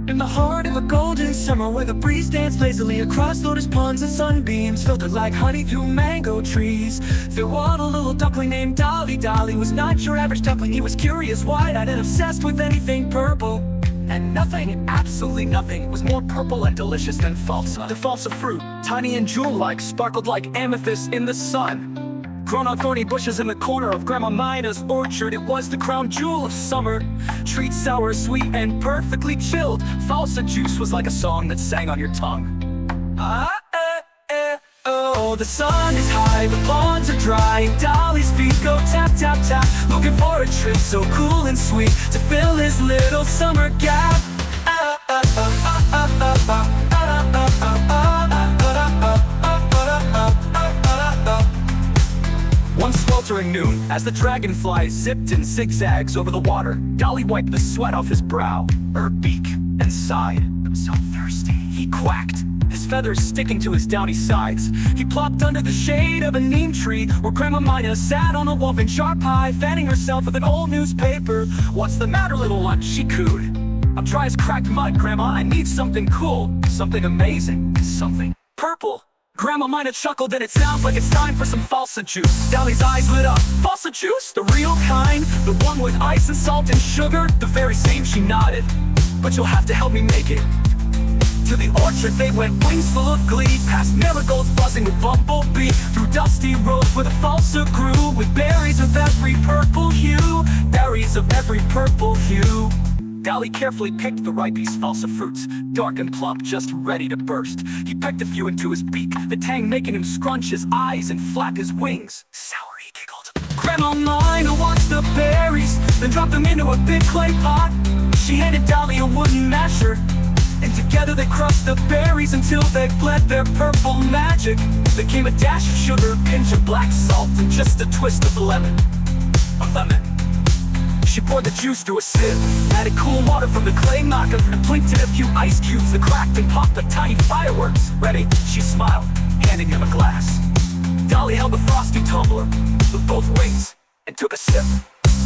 In the heart of a golden summer where the breeze danced lazily across lotus ponds and sunbeams filtered like honey through mango trees, there was a little duckling named Dolly. Dolly was not your average duckling. He was curious, wide-eyed, and obsessed with anything purple. And nothing, absolutely nothing, was more purple and delicious than Falsa. The Falsa fruit, tiny and jewel-like, sparkled like amethyst in the sun. Grown on thorny bushes in the corner of Grandma Mina's orchard, it was the crown jewel of summer. Treat sour, sweet, and perfectly chilled, Falsa juice was like a song that sang on your tongue. Oh, the sun is high, the lawns are dry, and Dolly's feet go tap, tap, tap, looking for a trip so cool and sweet to fill his little summer gap. One sweltering noon, as the dragonfly zipped in zigzags over the water, Dolly wiped the sweat off his brow, her beak, and sighed. "I'm so thirsty," he quacked, his feathers sticking to his downy sides. He plopped under the shade of a neem tree, where Grandma Mina sat on a wolf in sharp pie, fanning herself with an old newspaper. "What's the matter, little one?" she cooed. "I'm dry as cracked mud, Grandma. I need something cool, something amazing, something purple." Grandma Mina chuckled, and it sounds like it's time for some Falsa juice. Dolly's eyes lit up. "Falsa juice? The real kind? The one with ice and salt and sugar?" "The very same," she nodded. "But you'll have to help me make it." To the orchard they went, wings full of glee, past marigolds buzzing with bumblebee, through dusty roads where the Falsa grew, with berries of every purple hue, berries of every purple hue. Dolly carefully picked the ripest Falsa fruits, dark and plump, just ready to burst. He pecked a few into his beak, the tang making him scrunch his eyes and flap his wings. "Sour," he giggled. Grandma Mina watched the berries, then dropped them into a big clay pot. She handed Dolly a wooden masher, and together they crushed the berries until they bled their purple magic. There came a dash of sugar, a pinch of black salt, and just a twist of lemon. A lemon. She poured the juice through a sieve, added cool water from the clay knocker, and blinked in a few ice cubes that cracked and popped like tiny fireworks. "Ready?" she smiled, handing him a glass. Dolly held the frosty tumbler with both wings and took a sip.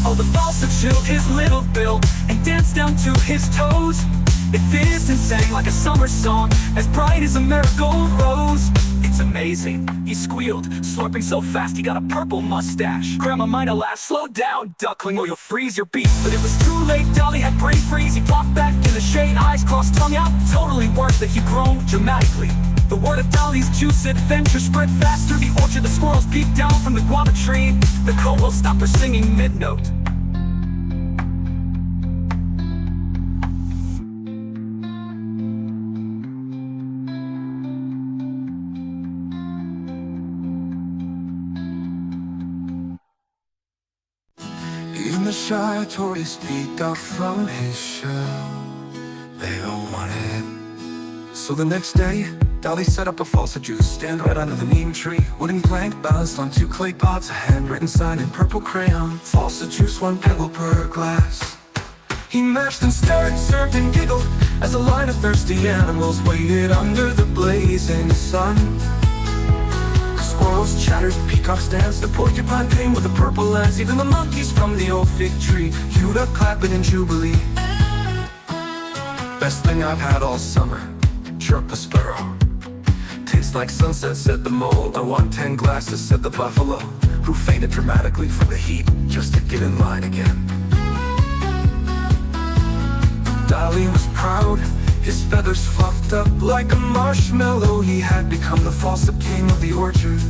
Oh, the Falsa chilled his little bill and danced down to his toes. It fizzed and sang like a summer song, as bright as a marigold rose. "It's amazing," he squealed, slurping so fast he got a purple mustache. Grandma Mina laughed. "Slow down, duckling, or you'll freeze your beak." But it was too late. Dolly had brain freeze. He plopped back in the shade, eyes crossed, tongue out. Totally worth it, he groaned dramatically. The word of Dolly's juice adventure spread fast through the orchard. The squirrels peeked down from the guava tree. The kobo stopped her singing mid-note. Even the shy tortoise peeked out from his shell. They all wanted. So the next day, Dolly set up a Falsa juice stand right under the neem tree. Wooden plank balanced on two clay pots, a handwritten sign in purple crayon. "Falsa juice, 1 pebble per glass." He mashed and stirred, served and giggled, as a line of thirsty animals waited under the blazing sun. Squirrels chattered, peacocks danced, the porcupine came with the purple lens. Even the monkeys from the old fig tree queued up clapping in jubilee. "Best thing I've had all summer," chirped the sparrow. "Tastes like sunset," said the mole. "I want 10 glasses," said the buffalo, who fainted dramatically from the heat just to get in line again. Dolly was proud, his feathers fluffed up like a marshmallow. He had become the Falsa king of the orchard.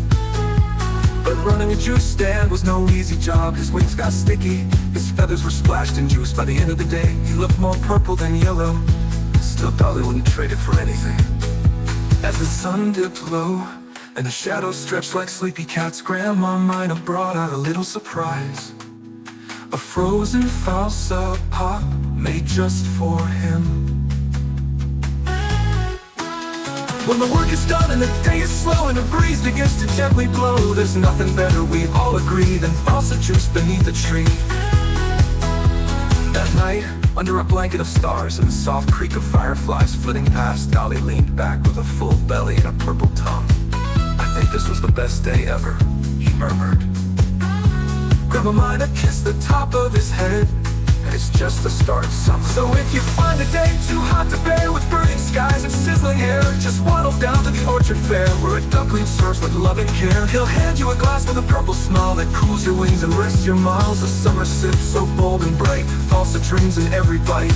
But running a juice stand was no easy job. His wings got sticky, his feathers were splashed in juice. By the end of the day, he looked more purple than yellow. Still, Dolly wouldn't trade it for anything. As the sun dipped low and the shadows stretched like sleepy cats, Grandma Mina brought out a little surprise. A frozen Falsa pop made just for him. When the work is done and the day is slow and the breeze begins to gently blow, there's nothing better, we all agree, than Falsa juice beneath a tree. That night, under a blanket of stars and the soft creak of fireflies flitting past, Dolly leaned back with a full belly and a purple tongue. "I think this was the best day ever," he murmured. Grandma Mina kissed the top of his head it's just the start of summer. So if you find a day too hot to bear, with burning skies and sizzling hair, just waddle down to the orchard fair, where a duckling serves with love and care. He'll hand you a glass with a purple smile that cools your wings and rests your miles. A summer sip so bold and bright, Falsa dreams in every bite.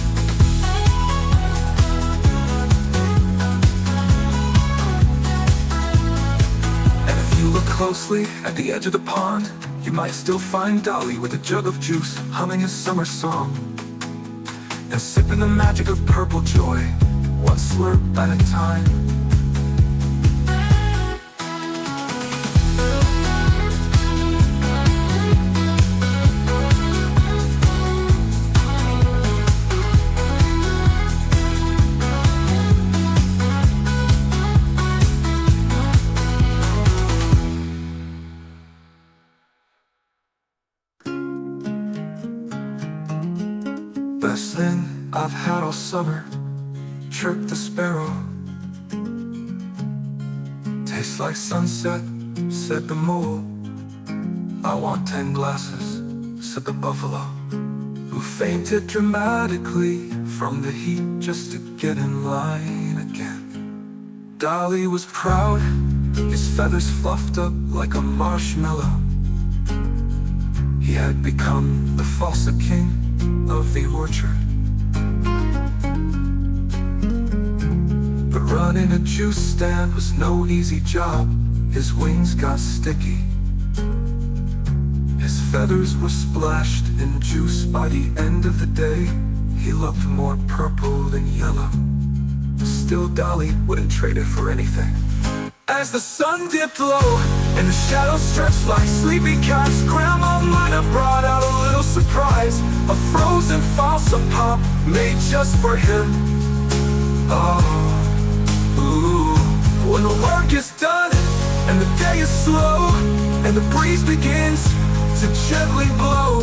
And if you look closely at the edge of the pond, you might still find Dolly with a jug of juice, humming his summer song and sipping the magic of purple joy, one slurp at a time. Best thing I've had all summer, chirped the sparrow. Tastes like sunset, said the mole. I want 10 glasses, said the buffalo, who fainted dramatically from the heat just to get in line again. Dolly was proud, his feathers fluffed up like a marshmallow. He had become the Falsa king of the orchard. But running a juice stand was no easy job. His wings got sticky, his feathers were splashed in juice. By the end of the day, he looked more purple than yellow. Still, Dolly wouldn't trade it for anything. As the sun dipped low and the shadows stretched like sleepy cats, Grandma might have brought out a little surprise, a frozen Falsa pop made just for him. Oh, ooh. When the work is done and the day is slow and the breeze begins to gently blow,